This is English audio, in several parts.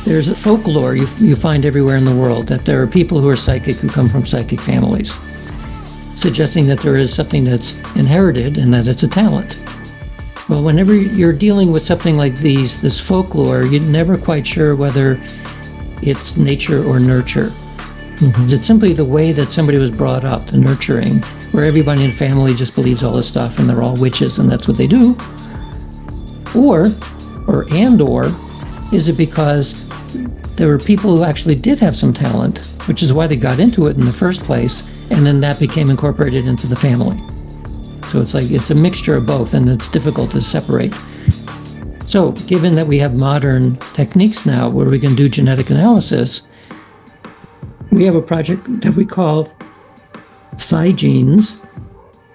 There's a folklore you find everywhere in the world that there are people who are psychic who come from psychic families, suggesting that there is something that's inherited and that it's a talent. Well, whenever you're dealing with something like this folklore, you're never quite sure whether it's nature or nurture. Mm-hmm. It's simply the way that somebody was brought up, the nurturing, where everybody in the family just believes all this stuff and they're all witches and that's what they do. Or is it because there were people who actually did have some talent, which is why they got into it in the first place, and then that became incorporated into the family. So it's a mixture of both, and it's difficult to separate. So given that we have modern techniques now where we can do genetic analysis, we have a project that we call Psi Genes,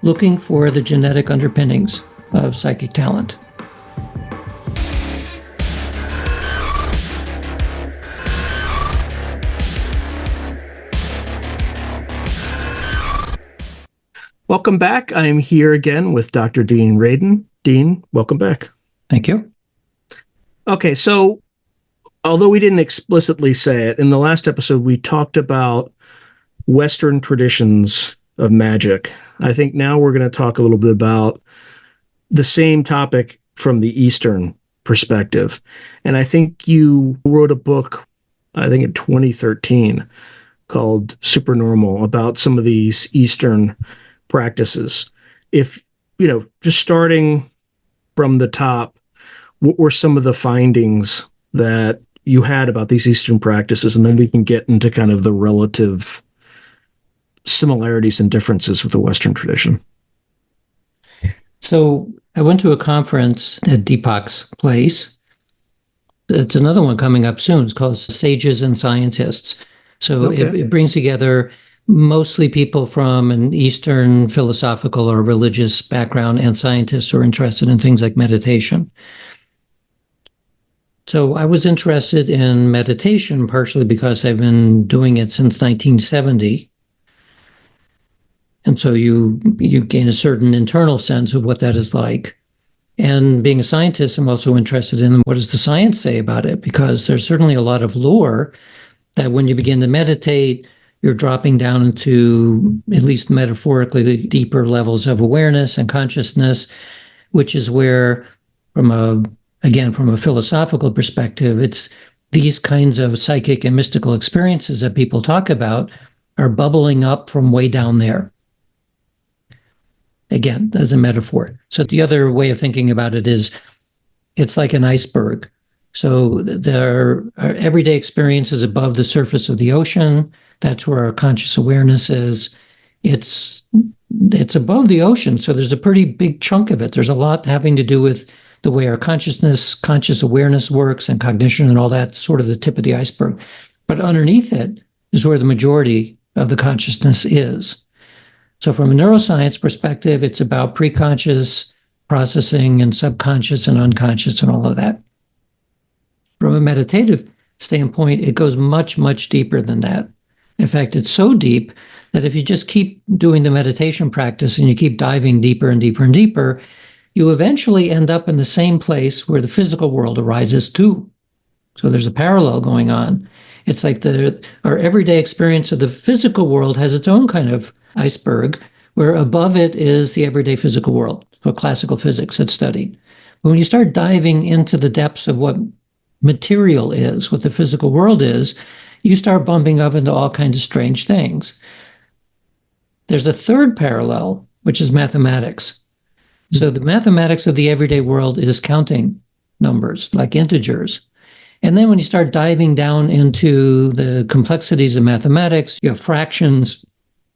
looking for the genetic underpinnings of psychic talent. Welcome back. I'm here again with Dr. Dean Radin. Dean, welcome back. Thank you. Okay, so although we didn't explicitly say it, in the last episode we talked about Western traditions of magic. I think now we're going to talk a little bit about the same topic from the Eastern perspective. And I think you wrote a book, I think in 2013, called Supernormal, about some of these Eastern practices. If, just starting from the top, what were some of the findings that you had about these Eastern practices? And then we can get into kind of the relative similarities and differences with the Western tradition. So I went to a conference at Deepak's place. It's another one coming up soon. It's called Sages and Scientists. So okay. It brings together mostly people from an Eastern philosophical or religious background and scientists who are interested in things like meditation. So I was interested in meditation partially because I've been doing it since 1970. And so you gain a certain internal sense of what that is like. And being a scientist, I'm also interested in what does the science say about it? Because there's certainly a lot of lore that when you begin to meditate, you're dropping down into, at least metaphorically, deeper levels of awareness and consciousness, which is where, from a philosophical perspective, it's these kinds of psychic and mystical experiences that people talk about are bubbling up from way down there. Again, as a metaphor. So the other way of thinking about it is it's like an iceberg. So there are everyday experiences above the surface of the ocean. That's where our conscious awareness is. It's above the ocean, so there's a pretty big chunk of it. There's a lot having to do with the way our conscious awareness works and cognition and all that, sort of the tip of the iceberg. But underneath it is where the majority of the consciousness is. So from a neuroscience perspective, it's about preconscious processing and subconscious and unconscious and all of that. From a meditative standpoint, it goes much, much deeper than that. In fact, it's so deep that if you just keep doing the meditation practice and you keep diving deeper and deeper and deeper, you eventually end up in the same place where the physical world arises too. So there's a parallel going on. It's like our everyday experience of the physical world has its own kind of iceberg, where above it is the everyday physical world, what classical physics had studied. But when you start diving into the depths of what material is, what the physical world is, you start bumping up into all kinds of strange things. There's a third parallel, which is mathematics. So the mathematics of the everyday world is counting numbers, like integers. And then when you start diving down into the complexities of mathematics, you have fractions,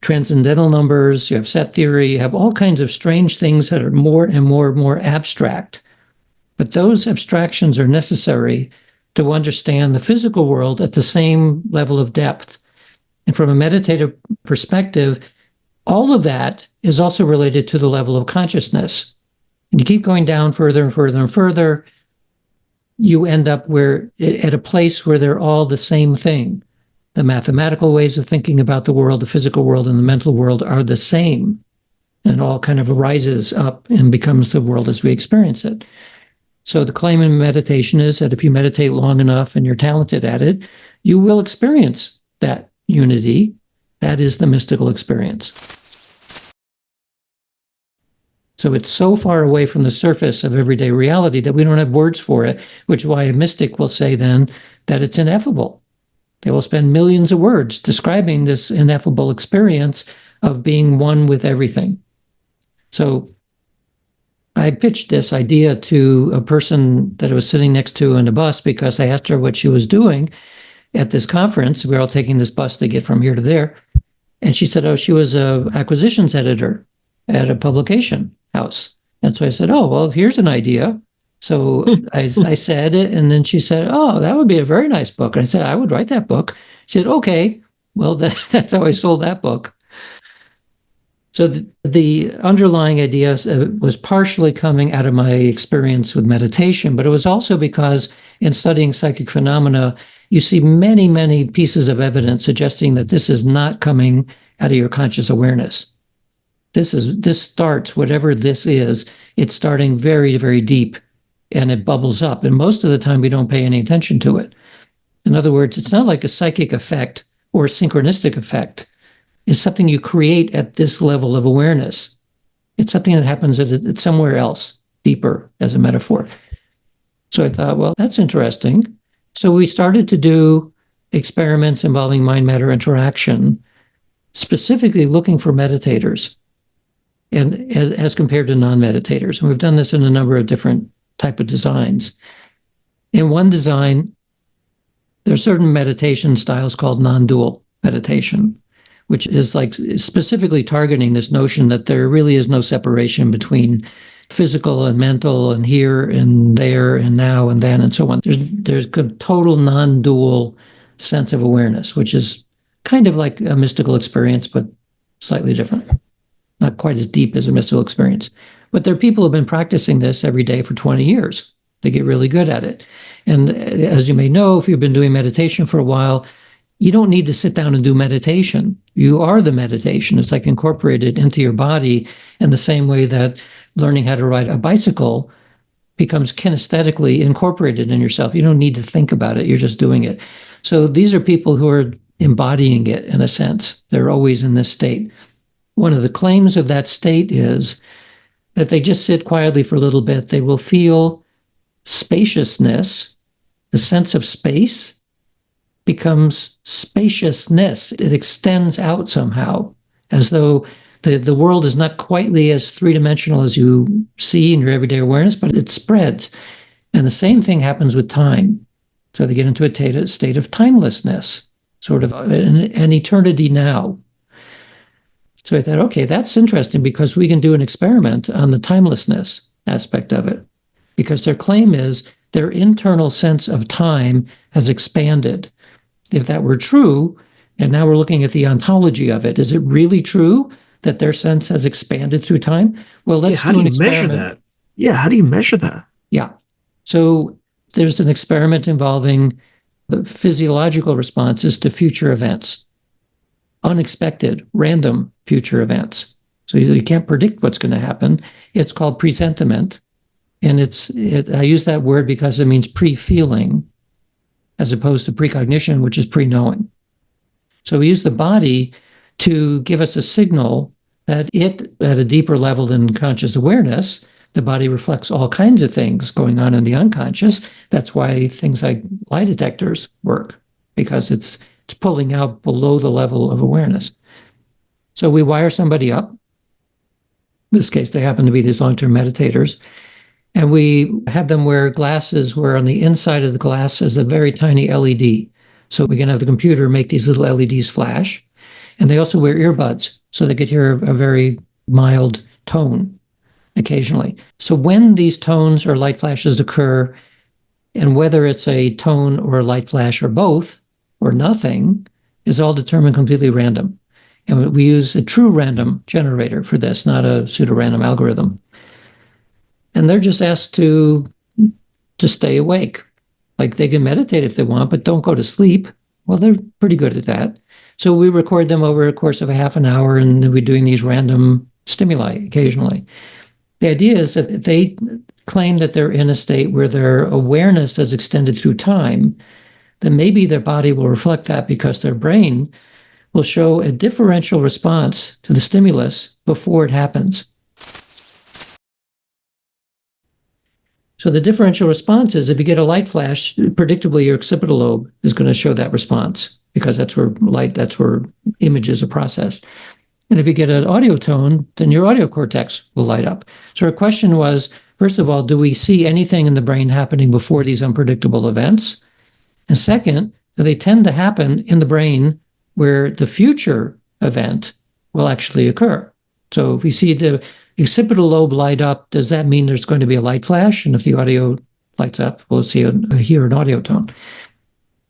transcendental numbers, you have set theory, you have all kinds of strange things that are more and more and more abstract. But those abstractions are necessary to understand the physical world at the same level of depth. And from a meditative perspective, all of that is also related to the level of consciousness. And you keep going down further and further and further, you end up at a place where they're all the same thing. The mathematical ways of thinking about the world, the physical world, and the mental world are the same. And it all kind of rises up and becomes the world as we experience it. So the claim in meditation is that if you meditate long enough and you're talented at it, you will experience that unity. That is the mystical experience. So it's so far away from the surface of everyday reality that we don't have words for it, which is why a mystic will say then that it's ineffable. They will spend millions of words describing this ineffable experience of being one with everything. So I pitched this idea to a person that I was sitting next to in a bus because I asked her what she was doing at this conference. We were all taking this bus to get from here to there. And she said, oh, she was an acquisitions editor at a publication house. And so I said, oh, well, here's an idea. So I said it, and then she said, oh, that would be a very nice book. And I said, I would write that book. She said, okay, well, that's how I sold that book. So the underlying idea was partially coming out of my experience with meditation, but it was also because in studying psychic phenomena, you see many, many pieces of evidence suggesting that this is not coming out of your conscious awareness. This starts, whatever this is, it's starting very, very deep, and it bubbles up. And most of the time, we don't pay any attention to it. In other words, it's not like a psychic effect or a synchronistic effect. It's something you create at this level of awareness. It's something that happens at somewhere else, deeper, as a metaphor. So I thought, well, that's interesting. So we started to do experiments involving mind-matter interaction, specifically looking for meditators, and as compared to non-meditators. And we've done this in a number of different type of designs. In one design, there are certain meditation styles called non-dual meditation, which is like specifically targeting this notion that there really is no separation between physical and mental and here and there and now and then and so on. There's a total non-dual sense of awareness, which is kind of like a mystical experience, but slightly different. Not quite as deep as a mystical experience. But there are people who have been practicing this every day for 20 years. They get really good at it. And as you may know, if you've been doing meditation for a while, you don't need to sit down and do meditation. You are the meditation. It's like incorporated into your body in the same way that learning how to ride a bicycle becomes kinesthetically incorporated in yourself. You don't need to think about it. You're just doing it. So these are people who are embodying it in a sense. They're always in this state. One of the claims of that state is that they just sit quietly for a little bit. They will feel spaciousness. The sense of space becomes spaciousness. It extends out somehow, as though the world is not quite as three-dimensional as you see in your everyday awareness, but it spreads. And the same thing happens with time. So they get into a state of timelessness, sort of an eternity now. So I thought, okay, that's interesting because we can do an experiment on the timelessness aspect of it. Because their claim is their internal sense of time has expanded. If that were true, and now we're looking at the ontology of it, is it really true that their sense has expanded through time? Well, let's do an experiment. How do you measure that? Yeah, how do you measure that? Yeah. So there's an experiment involving the physiological responses to future events. Unexpected, random future events. So you can't predict what's going to happen. It's called presentiment. And I use that word because it means pre-feeling as opposed to precognition, which is pre-knowing. So we use the body to give us a signal that at a deeper level than conscious awareness, the body reflects all kinds of things going on in the unconscious. That's why things like lie detectors work, because it's pulling out below the level of awareness. So we wire somebody up. In this case, they happen to be these long-term meditators. And we have them wear glasses where on the inside of the glass is a very tiny LED. So we can have the computer make these little LEDs flash. And they also wear earbuds so they could hear a very mild tone occasionally. So when these tones or light flashes occur, and whether it's a tone or a light flash or both or nothing, is all determined completely random. And we use a true random generator for this, not a pseudo-random algorithm. And they're just asked to stay awake. Like they can meditate if they want, but don't go to sleep. Well, they're pretty good at that. So we record them over a course of a half an hour, and we're doing these random stimuli occasionally. The idea is that claim that they're in a state where their awareness has extended through time, then maybe their body will reflect that because their brain will show a differential response to the stimulus before it happens. So the differential response is if you get a light flash, predictably your occipital lobe is going to show that response because that's where images are processed. And if you get an audio tone, then your audio cortex will light up. So our question was, first of all, do we see anything in the brain happening before these unpredictable events? And second, do they tend to happen in the brain where the future event will actually occur? So if we see the occipital lobe light up, does that mean there's going to be a light flash? And if the audio lights up, we'll hear an audio tone.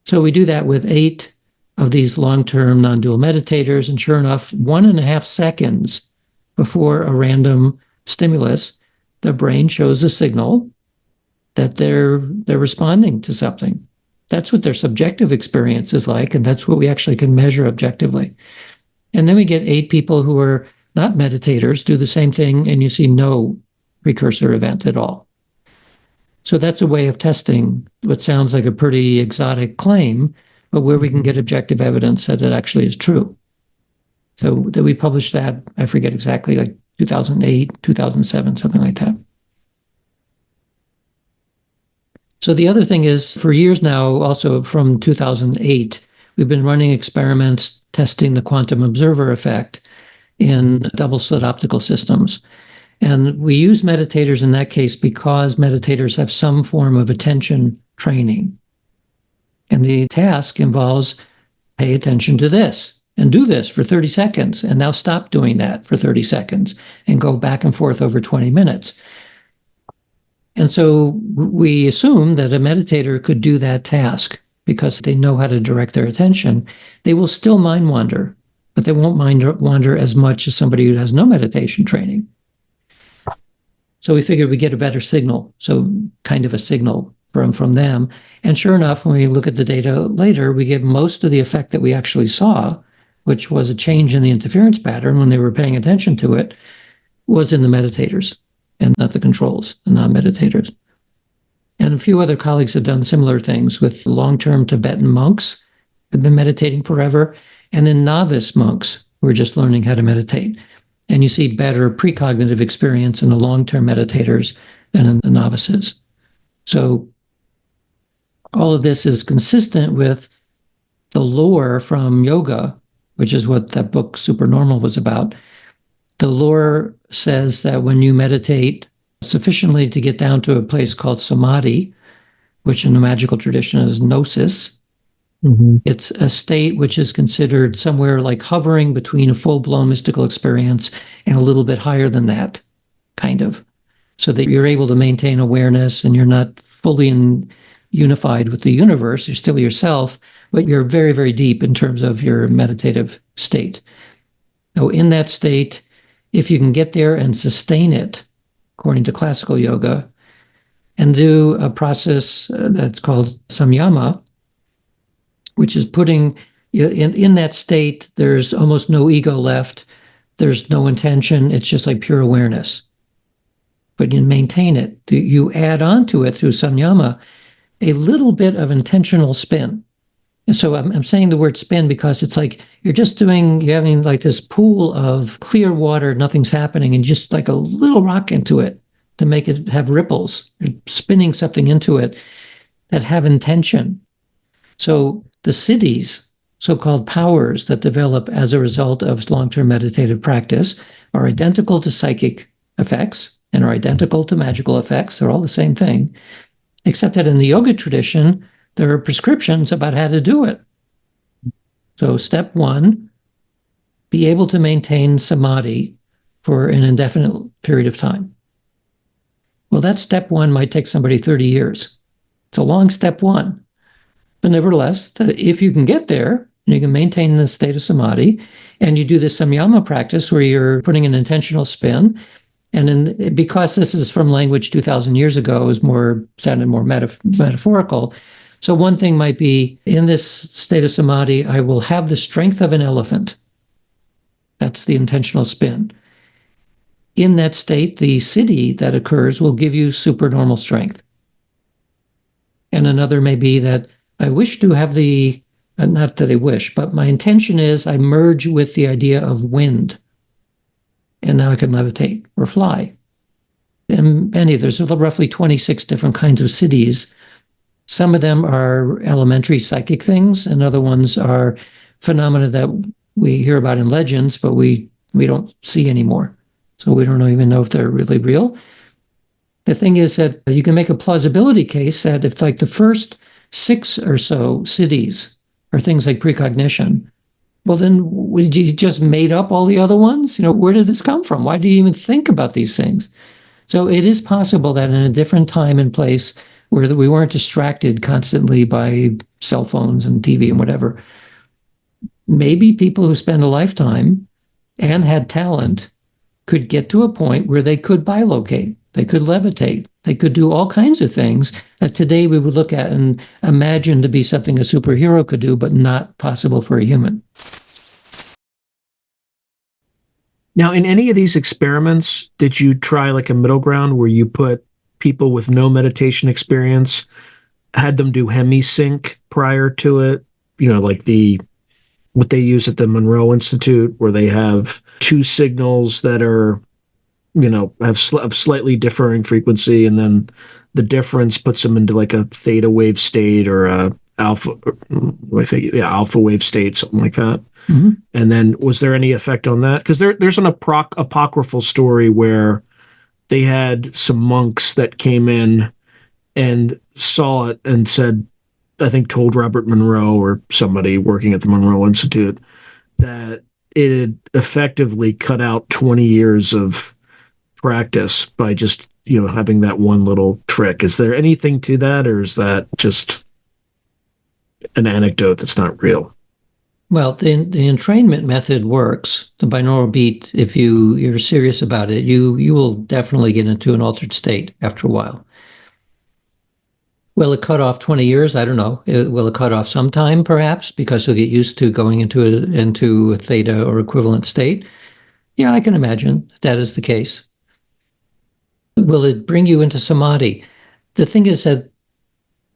So we do that with 8 of these long-term non-dual meditators, and sure enough, 1.5 seconds before a random stimulus, the brain shows a signal that they're responding to something. That's what their subjective experience is like, and that's what we actually can measure objectively. And then we get 8 people who are not meditators, do the same thing, and you see no precursor event at all. So that's a way of testing what sounds like a pretty exotic claim, but where we can get objective evidence that it actually is true. So that we published that, I forget exactly, like 2008, 2007, something like that. So the other thing is, for years now, also from 2008, we've been running experiments testing the quantum observer effect in double-slit optical systems. And we use meditators in that case because meditators have some form of attention training. And the task involves pay attention to this and do this for 30 seconds, and now stop doing that for 30 seconds and go back and forth over 20 minutes. And so we assume that a meditator could do that task because they know how to direct their attention. They will still mind wander, but they won't mind wander as much as somebody who has no meditation training. So we figured we get a better signal, so kind of a signal from them. And sure enough, when we look at the data later, we get most of the effect that we actually saw, which was a change in the interference pattern when they were paying attention to it, was in the meditators and not the controls, the non-meditators. And a few other colleagues have done similar things with long-term Tibetan monks who've been meditating forever, and then novice monks who are just learning how to meditate. And you see better precognitive experience in the long-term meditators than in the novices. So all of this is consistent with the lore from yoga, which is what that book Supernormal was about. The lore says that when you meditate sufficiently to get down to a place called samadhi, which in the magical tradition is gnosis, it's a state which is considered somewhere like hovering between a full-blown mystical experience and a little bit higher than that, kind of, so that you're able to maintain awareness and you're not fully unified with the universe. You're still yourself, but you're very, very deep in terms of your meditative state. So in that state, if you can get there and sustain it, according to classical yoga, and do a process that's called samyama, which is putting in that state, there's almost no ego left. There's no intention. It's just like pure awareness. But you maintain it. You add on to it through samyama a little bit of intentional spin. And so I'm saying the word spin because it's like you're having like this pool of clear water, nothing's happening, and just like a little rock into it to make it have ripples. You're spinning something into it that have intention. So the siddhis, so-called powers that develop as a result of long-term meditative practice, are identical to psychic effects and are identical to magical effects. They're all the same thing, except that in the yoga tradition, there are prescriptions about how to do it. So step 1, be able to maintain samadhi for an indefinite period of time. Well, that step 1 might take somebody 30 years. It's a long step 1. But nevertheless, if you can get there, and you can maintain the state of samadhi, and you do this samyama practice where you're putting an intentional spin, and then because this is from language 2,000 years ago, it sounded more metaphorical. So one thing might be, in this state of samadhi, I will have the strength of an elephant. That's the intentional spin. in that state, the siddhi that occurs will give you supernormal strength. And another may be that I wish to have not that I wish, but my intention is I merge with the idea of wind. And now I can levitate or fly. And there's roughly 26 different kinds of siddhis. Some of them are elementary psychic things, and other ones are phenomena that we hear about in legends, but we don't see anymore. So we don't even know if they're really real. The thing is that you can make a plausibility case that if like the first 6 or so siddhis are things like precognition, well, then you just made up all the other ones? Where did this come from? Why do you even think about these things? So it is possible that in a different time and place where we weren't distracted constantly by cell phones and TV and whatever, maybe people who spend a lifetime and had talent could get to a point where they could bilocate, they could levitate, they could do all kinds of things that today we would look at and imagine to be something a superhero could do, but not possible for a human. Now, in any of these experiments, did you try like a middle ground where you put people with no meditation experience, had them do hemisync prior to it? Like what they use at the Monroe Institute, where they have 2 signals that are, have slightly differing frequency, and then the difference puts them into like a theta wave state or a alpha wave state, something like that. Mm-hmm. And then was there any effect on that? Because there's an apocryphal story where they had some monks that came in and saw it and said, I think told Robert Monroe or somebody working at the Monroe Institute that it had effectively cut out 20 years of practice by just, having that one little trick. Is there anything to that, or is that just an anecdote that's not real? Well, the entrainment method works. The binaural beat, if you're serious about it, you will definitely get into an altered state after a while. Will it cut off 20 years? I don't know. Will it cut off sometime, perhaps, because you'll get used to going into a theta or equivalent state? Yeah, I can imagine that is the case. Will it bring you into samadhi? The thing is that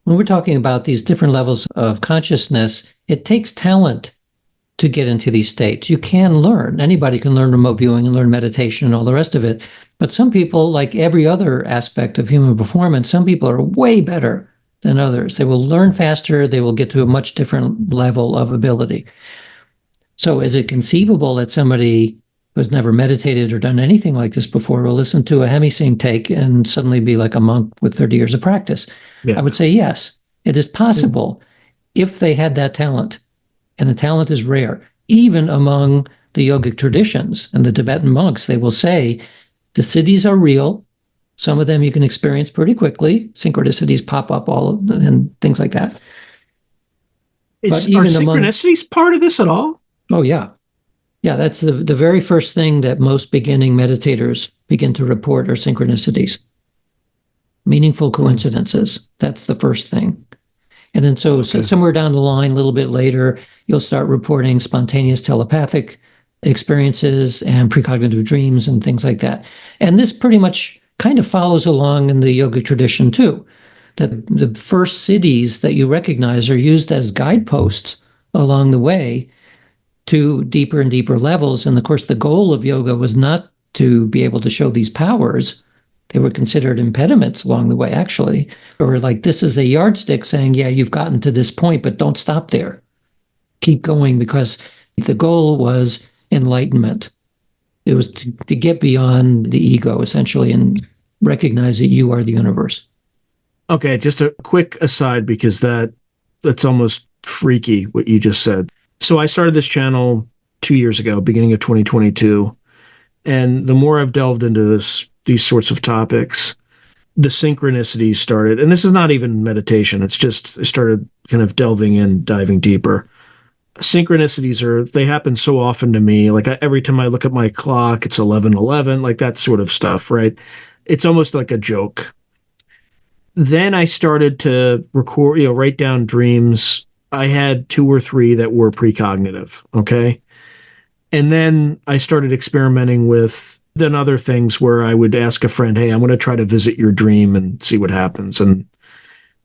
when we're talking about these different levels of consciousness, it takes talent to get into these states. You can learn. Anybody can learn remote viewing and learn meditation and all the rest of it. But some people, like every other aspect of human performance, some people are way better than others. They will learn faster. They will get to a much different level of ability. So is it conceivable that somebody who has never meditated or done anything like this before will listen to a hemisync take and suddenly be like a monk with 30 years of practice? Yeah. I would say yes, it is possible if they had that talent. And the talent is rare. Even among the yogic traditions and the Tibetan monks, they will say the siddhis are real. Some of them you can experience pretty quickly. Synchronicities pop up and things like that. Are synchronicities part of this at all? Oh, yeah. Yeah, that's the very first thing that most beginning meditators begin to report are synchronicities. Meaningful coincidences. That's the first thing. And then so somewhere down the line, a little bit later, you'll start reporting spontaneous telepathic experiences and precognitive dreams and things like that. And this pretty much kind of follows along in the yogic tradition too, that the first siddhis that you recognize are used as guideposts along the way to deeper and deeper levels. And of course, the goal of yoga was not to be able to show these powers. They were considered impediments along the way, actually, or like this is a yardstick saying, yeah, you've gotten to this point, but don't stop there. Keep going, because the goal was enlightenment. It was to get beyond the ego, essentially, and recognize that you are the universe. Okay, just a quick aside, because that's almost freaky what you just said. So I started this channel 2 years ago, beginning of 2022. And the more I've delved into these sorts of topics, the synchronicities started. And this is not even meditation. It's just I started kind of delving in, diving deeper. Synchronicities they happen so often to me. Like every time I look at my clock, it's 11:11, like that sort of stuff, right? It's almost like a joke. Then I started to record, write down dreams. I had 2 or 3 that were precognitive, okay? And then I started experimenting with Then other things where I would ask a friend, hey, I'm going to try to visit your dream and see what happens. And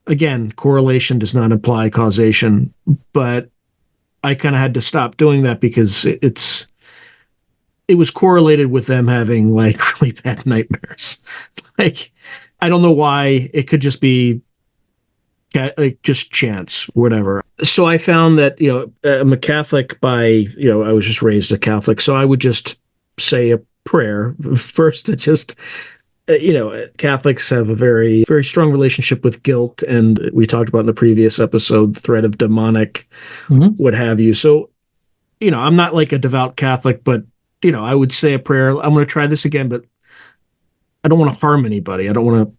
again, correlation does not imply causation, but I kind of had to stop doing that because it was correlated with them having like really bad nightmares. Like, I don't know why. It could just be like just chance, whatever. So I found that, I'm a Catholic I was just raised a Catholic. So I would just say a prayer first to just, Catholics have a very, very strong relationship with guilt. And we talked about in the previous episode, the threat of demonic, what have you. So, I'm not like a devout Catholic, but, I would say a prayer. I'm going to try this again, but I don't want to harm anybody. I don't want to,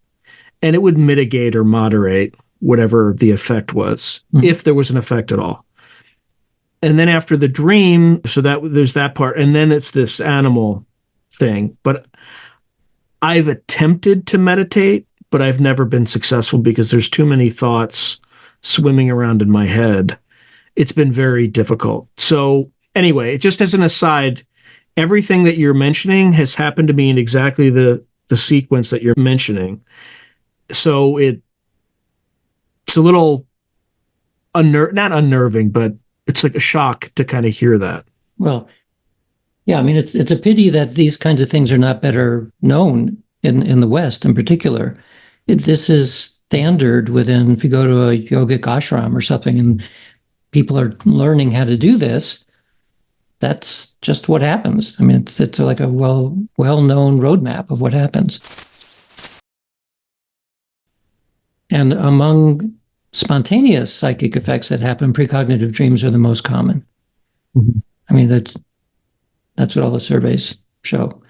and it would mitigate or moderate whatever the effect was, if there was an effect at all. And then after the dream, so that there's that part, and then it's this animal thing. But I've attempted to meditate, but I've never been successful because there's too many thoughts swimming around in my head. It's been very difficult. So anyway, just as an aside, everything that you're mentioning has happened to me in exactly the sequence that you're mentioning. So it's a little not unnerving, but it's like a shock to kind of hear that. Well, yeah, I mean, it's a pity that these kinds of things are not better known in the West in particular. This is standard within, if you go to a yogic ashram or something and people are learning how to do this, that's just what happens. I mean, it's like a well-known roadmap of what happens. And among spontaneous psychic effects that happen, precognitive dreams are the most common. I mean, that's what all the surveys show.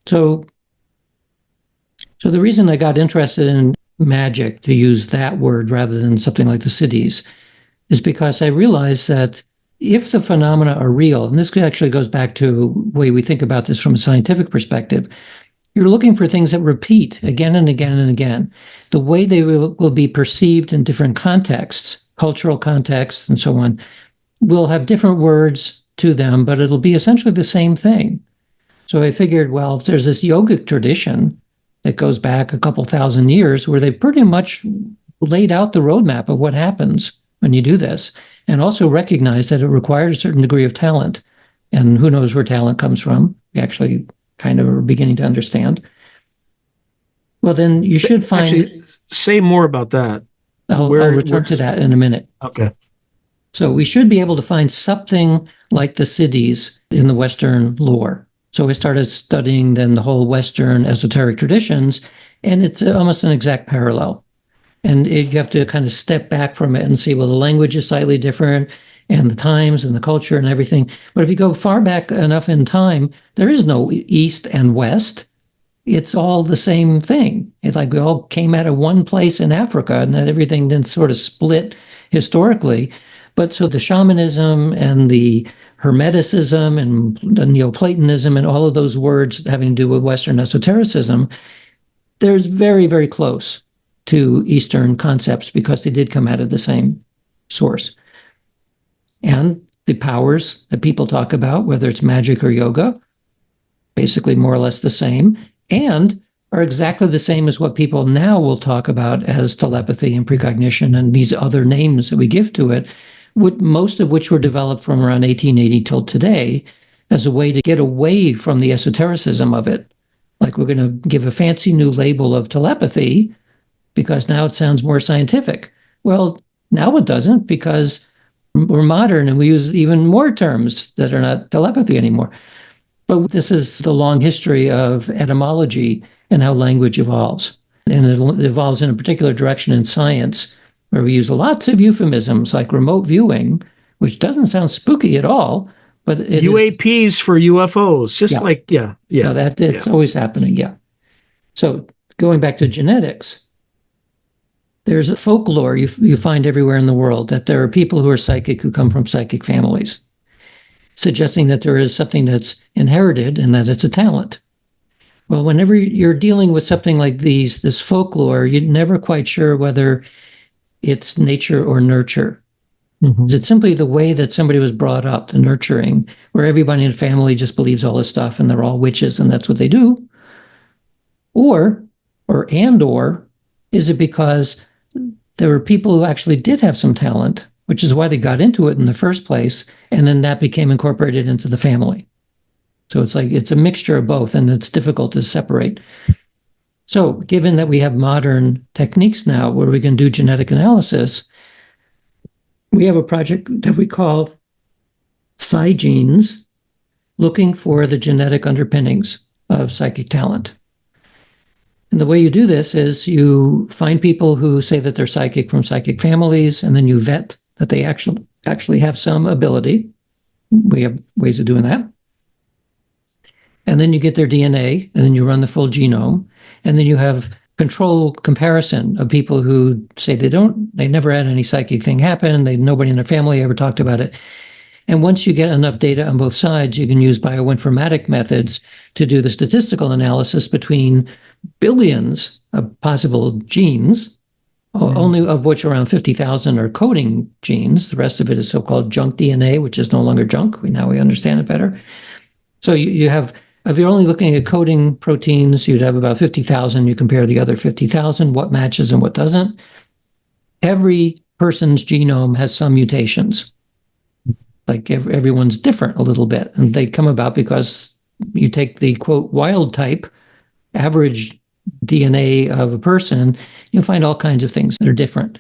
So the reason I got interested in magic, to use that word rather than something like the Siddhis, is because I realized that if the phenomena are real, and this actually goes back to the way we think about this from a scientific perspective, you're looking for things that repeat again and again and again. The way they will be perceived in different contexts, cultural contexts and so on, will have different words to them, but it'll be essentially the same thing. So I figured, well, if there's this yogic tradition that goes back a couple thousand years where they pretty much laid out the roadmap of what happens when you do this, and also recognize that it requires a certain degree of talent. And who knows where talent comes from? We actually kind of are beginning to understand. Well, then you should find... Actually, say more about that. I'll return to that in a minute. Okay. So we should be able to find something like the Siddhis in the Western lore. So I started studying then the whole Western esoteric traditions, and it's almost an exact parallel. And you have to kind of step back from it and see, well, the language is slightly different, and the times and the culture and everything. But if you go far back enough in time, there is no East and West. It's all the same thing. It's like we all came out of one place in Africa, and then everything then sort of split historically. But so the shamanism and the Hermeticism and the Neoplatonism and all of those words having to do with Western esotericism, there's very, very close to Eastern concepts because they did come out of the same source. And the powers that people talk about, whether it's magic or yoga, basically more or less the same, and are exactly the same as what people now will talk about as telepathy and precognition and these other names that we give to it, most of which were developed from around 1880 till today as a way to get away from the esotericism of it. Like we're going to give a fancy new label of telepathy because now it sounds more scientific. Well, now it doesn't because we're modern and we use even more terms that are not telepathy anymore. But this is the long history of etymology and how language evolves. And it evolves in a particular direction in science where we use lots of euphemisms like remote viewing, which doesn't sound spooky at all, but it UAPs for UFOs, just it's always happening, yeah. So going back to genetics, there's a folklore you find everywhere in the world that there are people who are psychic who come from psychic families, suggesting that there is something that's inherited and that it's a talent. Well, whenever you're dealing with something like this folklore, you're never quite sure whether it's nature or nurture. Mm-hmm. Is it simply the way that somebody was brought up, the nurturing, where everybody in the family just believes all this stuff and they're all witches and that's what they do? Or is it because there were people who actually did have some talent, which is why they got into it in the first place, and then that became incorporated into the family? So it's a mixture of both, and it's difficult to separate. So given that we have modern techniques now where we can do genetic analysis, we have a project that we call Psi Genes, looking for the genetic underpinnings of psychic talent. And the way you do this is you find people who say that they're psychic from psychic families, and then you vet that they actually have some ability. We have ways of doing that. And then you get their DNA, and then you run the full genome, and then you have control comparison of people who say they never had any psychic thing happen, nobody in their family ever talked about it. And once you get enough data on both sides, you can use bioinformatic methods to do the statistical analysis between billions of possible genes, only of which around 50,000 are coding genes. The rest of it is so-called junk DNA, which is no longer junk. Now we understand it better. So you have, if you're only looking at coding proteins, you'd have about 50,000. You compare the other 50,000, what matches and what doesn't. Every person's genome has some mutations. Like everyone's different a little bit. And they come about because you take the, quote, wild type, average DNA of a person, you'll find all kinds of things that are different.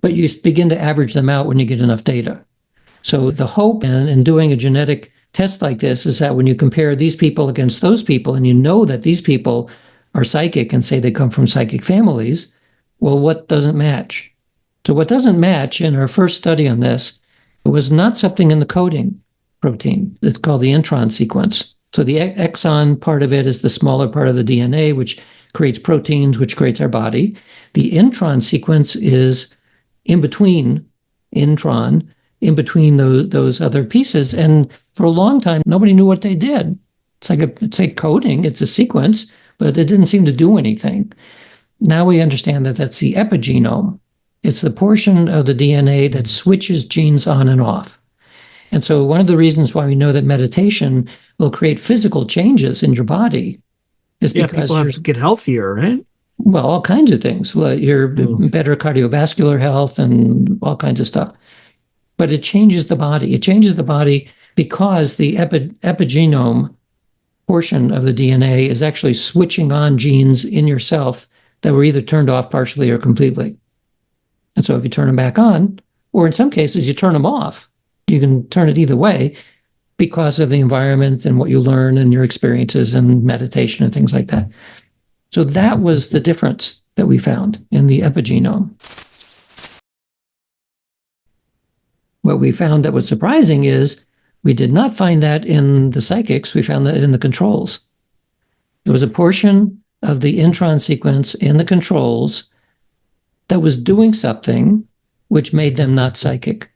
But you begin to average them out when you get enough data. So the hope in doing a genetic test like this is that when you compare these people against those people, and you know that these people are psychic and say they come from psychic families, well, what doesn't match? So what doesn't match in our first study on this, it was not something in the coding protein. It's called the intron sequence. So the exon part of it is the smaller part of the DNA, which creates proteins, which creates our body. The intron sequence is in between those other pieces. And for a long time, nobody knew what they did. It's like coding, it's a sequence, but it didn't seem to do anything. Now we understand that that's the epigenome. It's the portion of the DNA that switches genes on and off. And so one of the reasons why we know that meditation will create physical changes in your body is because people have to get healthier, right? Well, all kinds of things. Well, you're better cardiovascular health and all kinds of stuff. But it changes the body. It changes the body because the epigenome portion of the DNA is actually switching on genes in yourself that were either turned off partially or completely. And so if you turn them back on, or in some cases you turn them off, you can turn it either way because of the environment and what you learn and your experiences and meditation and things like that. So that was the difference that we found in the epigenome. What we found that was surprising is we did not find that in the psychics. We found that in the controls. There was a portion of the intron sequence in the controls that was doing something which made them not psychic.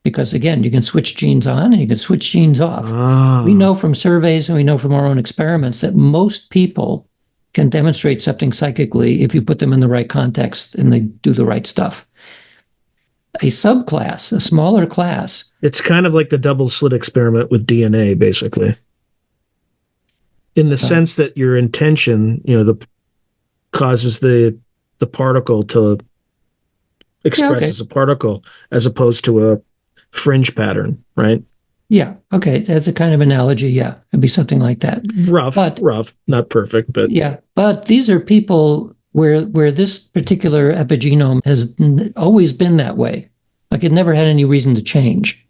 Because again, you can switch genes on and you can switch genes off. Oh. We know from surveys and we know from our own experiments that most people can demonstrate something psychically if you put them in the right context and they do the right stuff. A subclass, a smaller class. It's kind of like the double slit experiment with DNA, basically. In the sense that your intention, causes the particle to express as a particle as opposed to a fringe pattern, right? Yeah. Okay. That's a kind of analogy. Yeah. It'd be something like that. Rough, not perfect, but yeah. But these are people where this particular epigenome has always been that way. Like it never had any reason to change.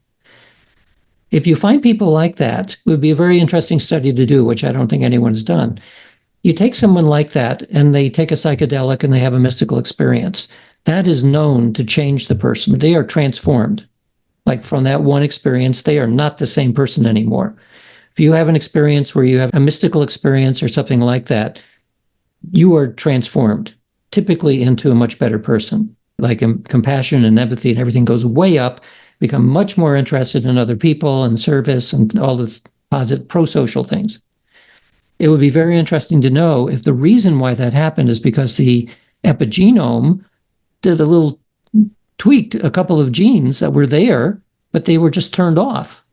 If you find people like that, it would be a very interesting study to do, which I don't think anyone's done. You take someone like that and they take a psychedelic and they have a mystical experience. That is known to change the person. They are transformed. Like from that one experience, they are not the same person anymore. If you have an experience where you have a mystical experience or something like that, you are transformed, typically into a much better person. Like compassion and empathy and everything goes way up, become much more interested in other people and service and all the positive pro-social things. It would be very interesting to know if the reason why that happened is because the epigenome did a little tweaked a couple of genes that were there, but they were just turned off.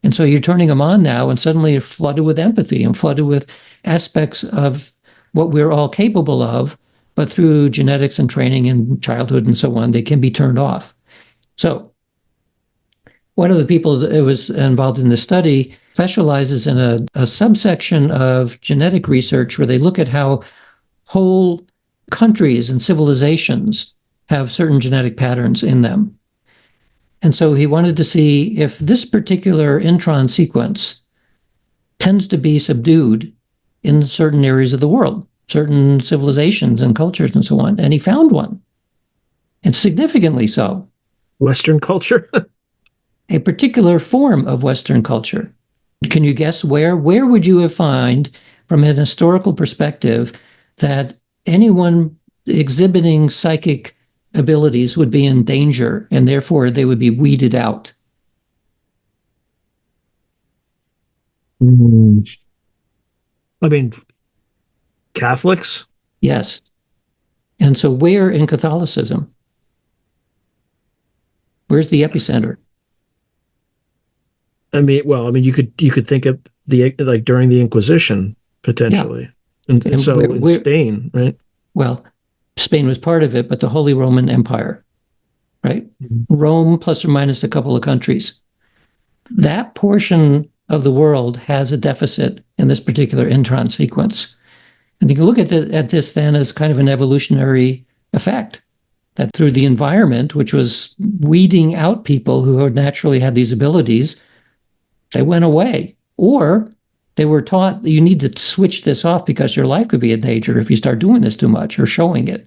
And so you're turning them on now, and suddenly you're flooded with empathy and flooded with aspects of what we're all capable of, but through genetics and training and childhood and so on, they can be turned off. So one of the people that was involved in the study specializes in a subsection of genetic research where they look at how whole countries and civilizations have certain genetic patterns in them. And so he wanted to see if this particular intron sequence tends to be subdued in certain areas of the world, certain civilizations and cultures and so on. And he found one, and significantly so. Western culture? A particular form of Western culture. Can you guess where? Where would you find, from an historical perspective, that anyone exhibiting psychic abilities would be in danger, and therefore they would be weeded out? I mean, Catholics? Yes. And so where in Catholicism? Where's the epicenter? I mean, you could think of like during the Inquisition, potentially. Yeah. And so in Spain, right? Well, Spain was part of it, but the Holy Roman Empire, right? Mm-hmm. Rome plus or minus a couple of countries. That portion of the world has a deficit in this particular intron sequence. And you can look at this then as kind of an evolutionary effect, that through the environment, which was weeding out people who had naturally had these abilities, they went away. Or they were taught that you need to switch this off because your life could be in danger if you start doing this too much or showing it.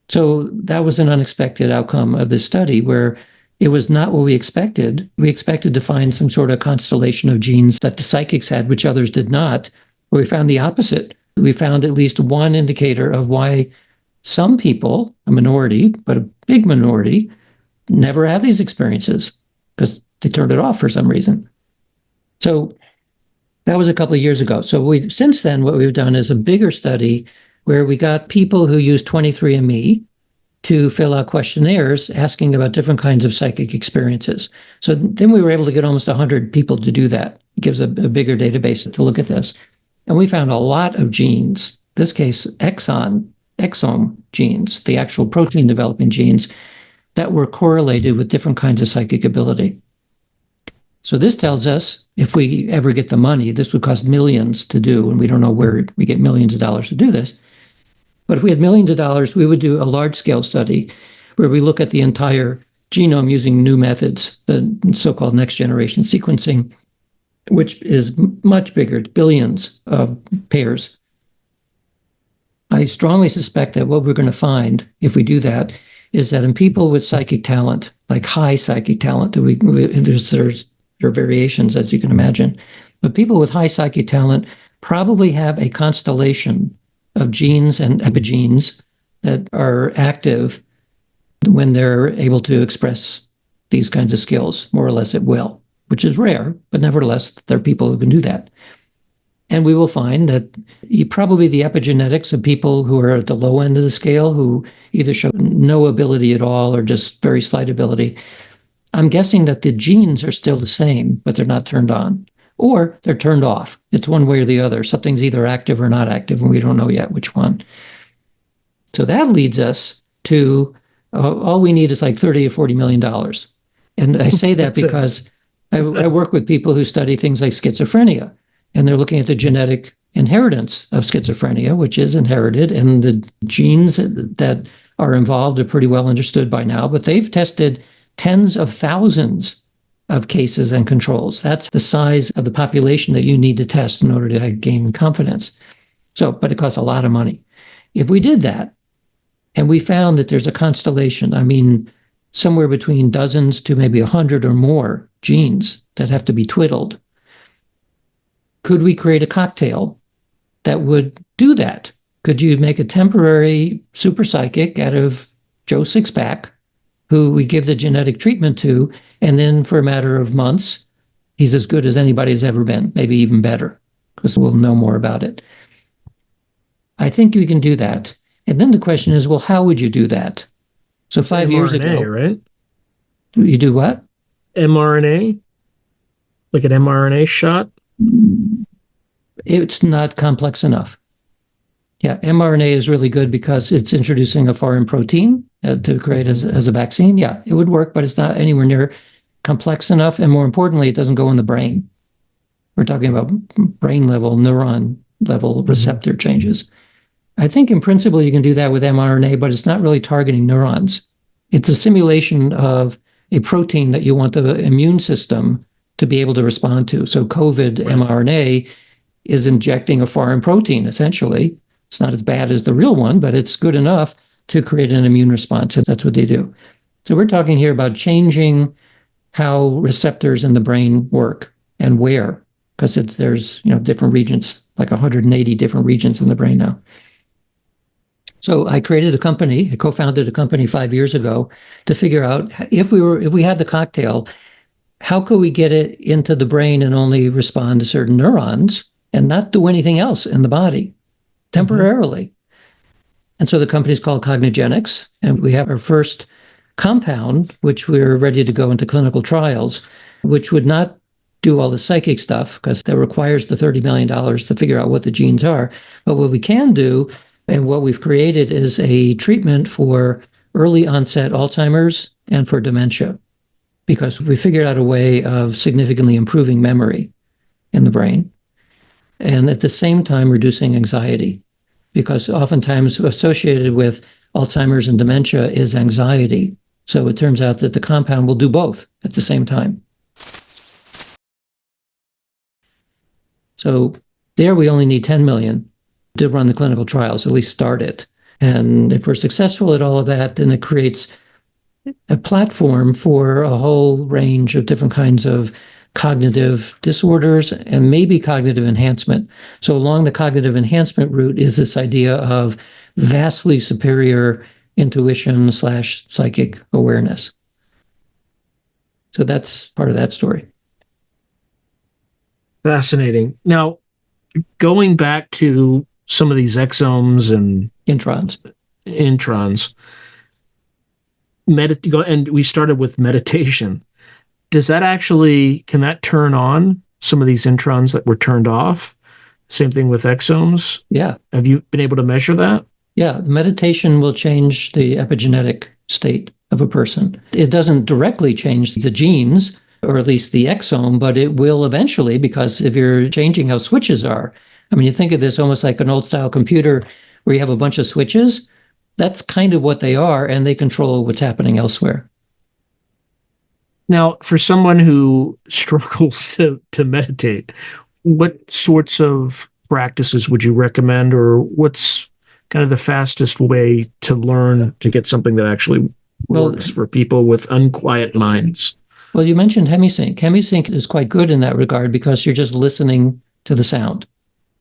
So that was an unexpected outcome of this study, where it was not what we expected. We expected to find some sort of constellation of genes that the psychics had, which others did not. But we found the opposite. We found at least one indicator of why some people, a minority, but a big minority, never have these experiences because they turned it off for some reason. So that was a couple of years ago. So since then, what we've done is a bigger study where we got people who use 23andMe to fill out questionnaires asking about different kinds of psychic experiences. So then we were able to get almost 100 people to do that. It gives a bigger database to look at this. And we found a lot of genes, in this case, exome genes, the actual protein developing genes, that were correlated with different kinds of psychic ability. So this tells us if we ever get the money, this would cost millions to do, and we don't know where we get millions of dollars to do this. But if we had millions of dollars, we would do a large-scale study where we look at the entire genome using new methods, the so-called next-generation sequencing, which is much bigger, billions of pairs. I strongly suspect that what we're going to find, if we do that, is that in people with psychic talent, like high psychic talent, there are variations, as you can imagine, but people with high psychic talent probably have a constellation of genes and epigenes that are active when they're able to express these kinds of skills, more or less at will, which is rare, but nevertheless, there are people who can do that. And we will find that probably the epigenetics of people who are at the low end of the scale, who either show no ability at all or just very slight ability, I'm guessing that the genes are still the same, but they're not turned on. Or they're turned off. It's one way or the other. Something's either active or not active, and we don't know yet which one. So that leads us to all we need is like $30 or $40 million. And I say that because I work with people who study things like schizophrenia, and they're looking at the genetic inheritance of schizophrenia, which is inherited, and the genes that are involved are pretty well understood by now, but they've tested tens of thousands of cases and controls. That's the size of the population that you need to test in order to gain confidence. So, but it costs a lot of money. If we did that, and we found that there's a constellation, I mean, somewhere between dozens to maybe 100 or more genes that have to be twiddled, could we create a cocktail that would do that? Could you make a temporary super psychic out of Joe Sixpack, who we give the genetic treatment to, and then for a matter of months, he's as good as anybody's ever been, maybe even better, because we'll know more about it. I think we can do that. And then the question is, well, how would you do that? So 5 years mRNA, ago, right? you do what? mRNA, like an mRNA shot. It's not complex enough. Yeah, mRNA is really good because it's introducing a foreign protein to create as a vaccine. Yeah, it would work, but it's not anywhere near complex enough. And more importantly, it doesn't go in the brain. We're talking about brain level, neuron level receptor changes. I think in principle you can do that with mRNA, but it's not really targeting neurons. It's a simulation of a protein that you want the immune system to be able to respond to. So COVID mRNA is injecting a foreign protein, essentially. It's not as bad as the real one, but it's good enough to create an immune response. And that's what they do. So we're talking here about changing how receptors in the brain work and where, because there's different regions, like 180 different regions in the brain now. So I created a company, I co-founded a company 5 years ago to figure out if we had the cocktail, how could we get it into the brain and only respond to certain neurons and not do anything else in the body temporarily. And so the company is called Cognigenics, and we have our first compound, which we're ready to go into clinical trials, which would not do all the psychic stuff because that requires the $30 million to figure out what the genes are. But what we can do, and what we've created, is a treatment for early onset Alzheimer's and for dementia, because we figured out a way of significantly improving memory in the brain and at the same time reducing anxiety, because oftentimes associated with Alzheimer's and dementia is anxiety. So it turns out that the compound will do both at the same time. So there we only need 10 million to run the clinical trials, at least start it. And if we're successful at all of that, then it creates a platform for a whole range of different kinds of cognitive disorders and maybe cognitive enhancement. So along the cognitive enhancement route is this idea of vastly superior intuition / psychic awareness. So that's part of that story. Fascinating. Now, going back to some of these exomes and Introns. And we started with meditation. Can that turn on some of these introns that were turned off? Same thing with exomes? Yeah. Have you been able to measure that? Yeah, meditation will change the epigenetic state of a person. It doesn't directly change the genes, or at least the exome, but it will eventually, because if you're changing how switches are. I mean, you think of this almost like an old style computer where you have a bunch of switches. That's kind of what they are, and they control what's happening elsewhere. Now, for someone who struggles to meditate, what sorts of practices would you recommend, or what's kind of the fastest way to learn to get something that actually works for people with unquiet minds? Well, you mentioned HemiSync. HemiSync is quite good in that regard because you're just listening to the sound,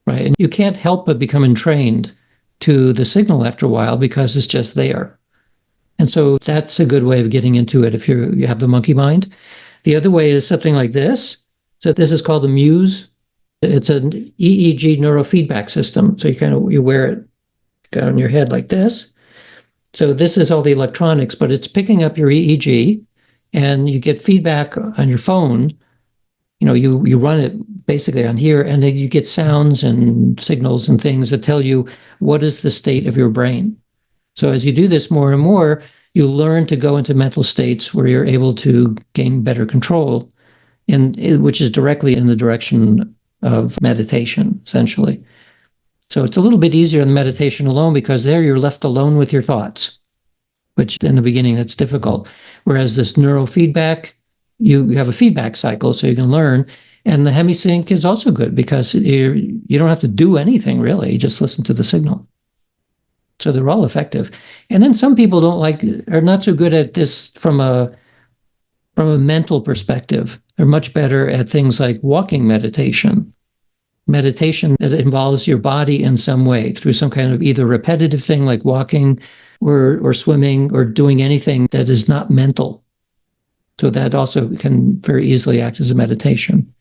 right? And you can't help but become entrained to the signal after a while because it's just there. And so that's a good way of getting into it if you have the monkey mind. The other way is something like this. So this is called the Muse. It's an EEG neurofeedback system. So you wear it on your head like this. So this is all the electronics, but it's picking up your EEG, and you get feedback on your phone. You run it basically on here, and then you get sounds and signals and things that tell you what is the state of your brain. So as you do this more and more, you learn to go into mental states where you're able to gain better control, which is directly in the direction of meditation, essentially. So it's a little bit easier in meditation alone because there you're left alone with your thoughts, which in the beginning that's difficult. Whereas this neurofeedback, you have a feedback cycle so you can learn. And the HemiSync is also good because you don't have to do anything really, you just listen to the signal. So they're all effective. And then some people are not so good at this from a mental perspective. They're much better at things like walking meditation. Meditation that involves your body in some way through some kind of either repetitive thing like walking or swimming or doing anything that is not mental. So that also can very easily act as a meditation.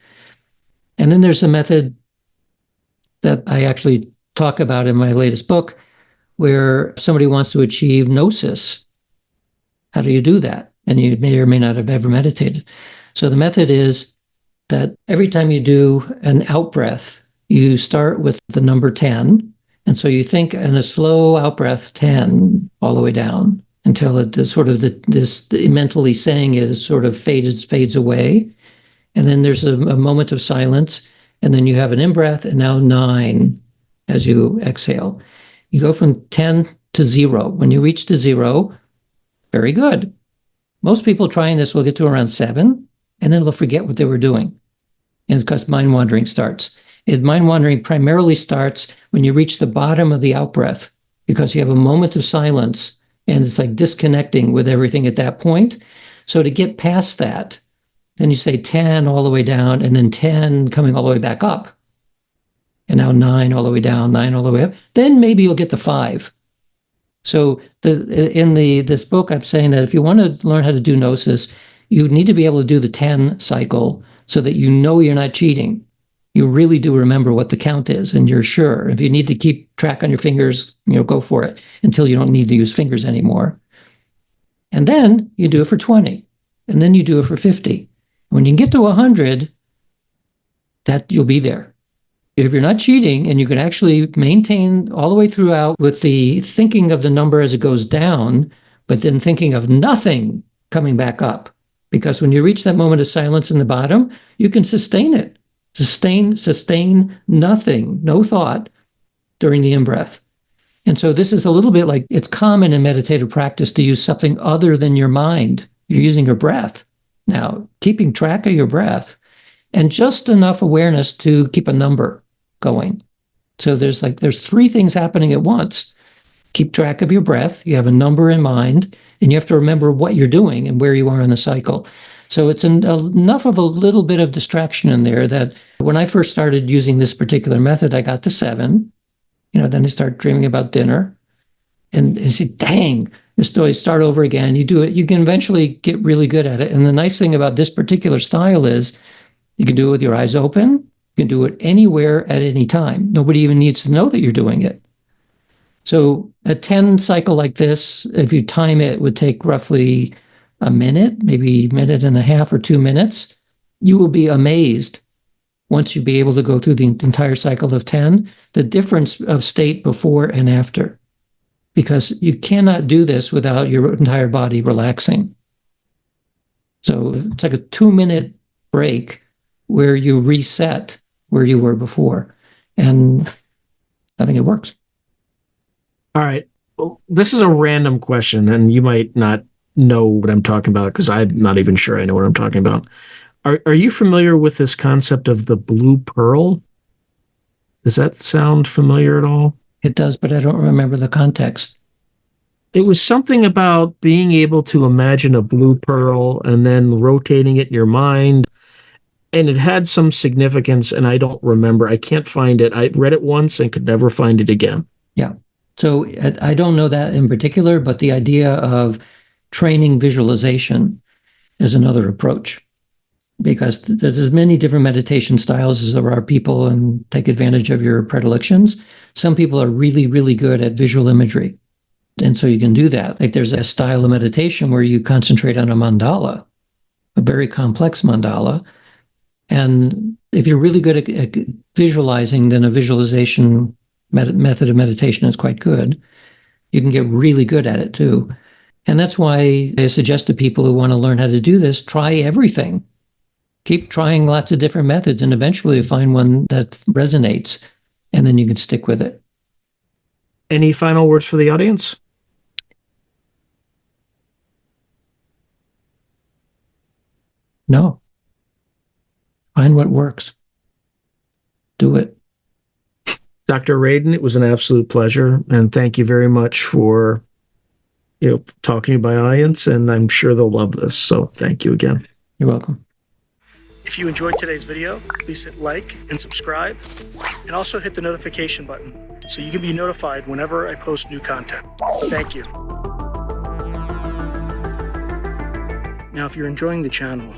And then there's a method that I actually talk about in my latest book where somebody wants to achieve gnosis. How do you do that? And you may or may not have ever meditated. So the method is that every time you do an out breath, you start with the number 10. And so you think in a slow out breath, 10 all the way down until this mentally saying is sort of fades away. And then there's a moment of silence. And then you have an in-breath and now 9 as you exhale. You go from 10 to 0. When you reach to 0, very good. Most people trying this will get to around 7, and then they'll forget what they were doing. And it's because mind wandering starts. Mind wandering primarily starts when you reach the bottom of the out-breath, because you have a moment of silence, and it's like disconnecting with everything at that point. So to get past that, then you say 10 all the way down, and then 10 coming all the way back up. And now 9 all the way down, 9 all the way up. Then maybe you'll get to 5. So in this book, I'm saying that if you want to learn how to do gnosis, you need to be able to do the 10 cycle so that you know you're not cheating. You really do remember what the count is, and you're sure. If you need to keep track on your fingers, go for it until you don't need to use fingers anymore. And then you do it for 20, and then you do it for 50. When you get to 100, that you'll be there. If you're not cheating and you can actually maintain all the way throughout with the thinking of the number as it goes down, but then thinking of nothing coming back up. Because when you reach that moment of silence in the bottom, you can sustain it. Sustain nothing, no thought during the in-breath. And so this is a little bit like, it's common in meditative practice to use something other than your mind. You're using your breath. Now, keeping track of your breath and just enough awareness to keep a number going. So there's 3 things happening at once. Keep track of your breath. You have a number in mind, and you have to remember what you're doing and where you are in the cycle. So it's enough of a little bit of distraction in there that when I first started using this particular method, I got to 7. Then I start dreaming about dinner, and I say, dang, just always start over again. You do it. You can eventually get really good at it. And the nice thing about this particular style is you can do it with your eyes open. You can do it anywhere at any time. Nobody even needs to know that you're doing it. So a 10 cycle like this, if you time it, would take roughly a minute, maybe a minute and a half or 2 minutes. You will be amazed once you be able to go through the entire cycle of 10, the difference of state before and after. Because you cannot do this without your entire body relaxing. So it's like a 2-minute break where you reset where you were before. And I think it works. All right. Well, this is a random question, and you might not know what I'm talking about because I'm not even sure I know what I'm talking about. Are you familiar with this concept of the blue pearl? Does that sound familiar at all? It does, but I don't remember the context. It was something about being able to imagine a blue pearl and then rotating it in your mind. And it had some significance, and I don't remember. I can't find it. I read it once and could never find it again. Yeah. So I don't know that in particular, but the idea of training visualization is another approach, because there's as many different meditation styles as there are people, and take advantage of your predilections. Some people are really, really good at visual imagery. And so you can do that. Like there's a style of meditation where you concentrate on a mandala, a very complex mandala. And if you're really good at visualizing, then a visualization method of meditation is quite good. You can get really good at it too. And that's why I suggest to people who want to learn how to do this, try everything. Keep trying lots of different methods, and eventually find one that resonates, and then you can stick with it. Any final words for the audience? No. Find what works. Do it. Dr. Radin, it was an absolute pleasure, and thank you very much for talking to my audience, and I'm sure they'll love this, so thank you again. You're welcome. If you enjoyed today's video, please hit like and subscribe, and also hit the notification button so you can be notified whenever I post new content. Thank you. Now, if you're enjoying the channel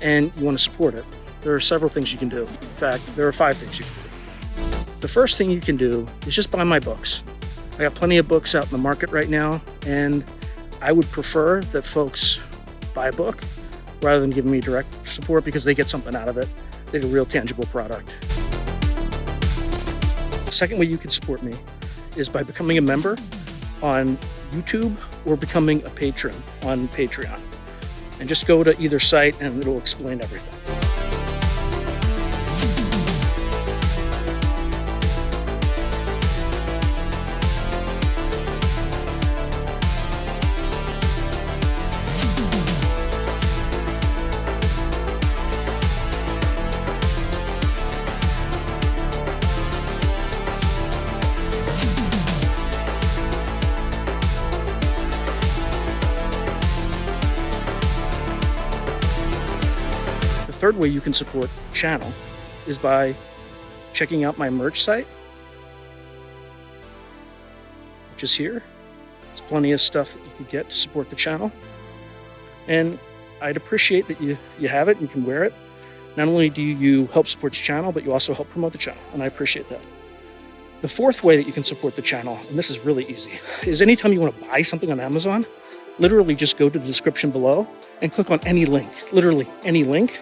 and you want to support it, there are several things you can do. In fact, there are 5 things you can do. The first thing you can do is just buy my books. I got plenty of books out in the market right now, and I would prefer that folks buy a book rather than giving me direct support, because they get something out of it. They get a real tangible product. The second way you can support me is by becoming a member on YouTube or becoming a patron on Patreon. And just go to either site and it'll explain everything. The third way you can support the channel is by checking out my merch site, which is here. There's plenty of stuff that you could get to support the channel. And I'd appreciate that you have it and you can wear it. Not only do you help support the channel, but you also help promote the channel, and I appreciate that. The fourth way that you can support the channel, and this is really easy, is anytime you want to buy something on Amazon, literally just go to the description below and click on any link, literally any link.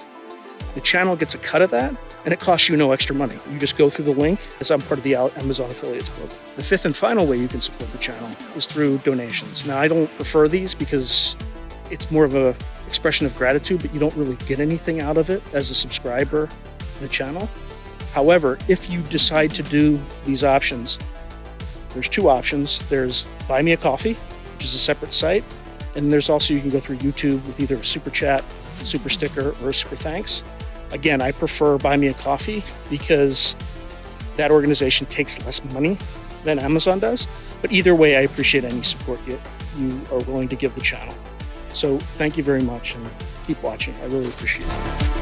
The channel gets a cut of that, and it costs you no extra money. You just go through the link, as I'm part of the Amazon Affiliates Club. The fifth and final way you can support the channel is through donations. Now, I don't prefer these because it's more of an expression of gratitude, but you don't really get anything out of it as a subscriber to the channel. However, if you decide to do these options, there's two options. There's Buy Me a Coffee, which is a separate site, and there's also, you can go through YouTube with either a super chat, super sticker, or a super thanks. Again, I prefer Buy Me a Coffee because that organization takes less money than Amazon does. But either way, I appreciate any support you are willing to give the channel. So thank you very much, and keep watching. I really appreciate it.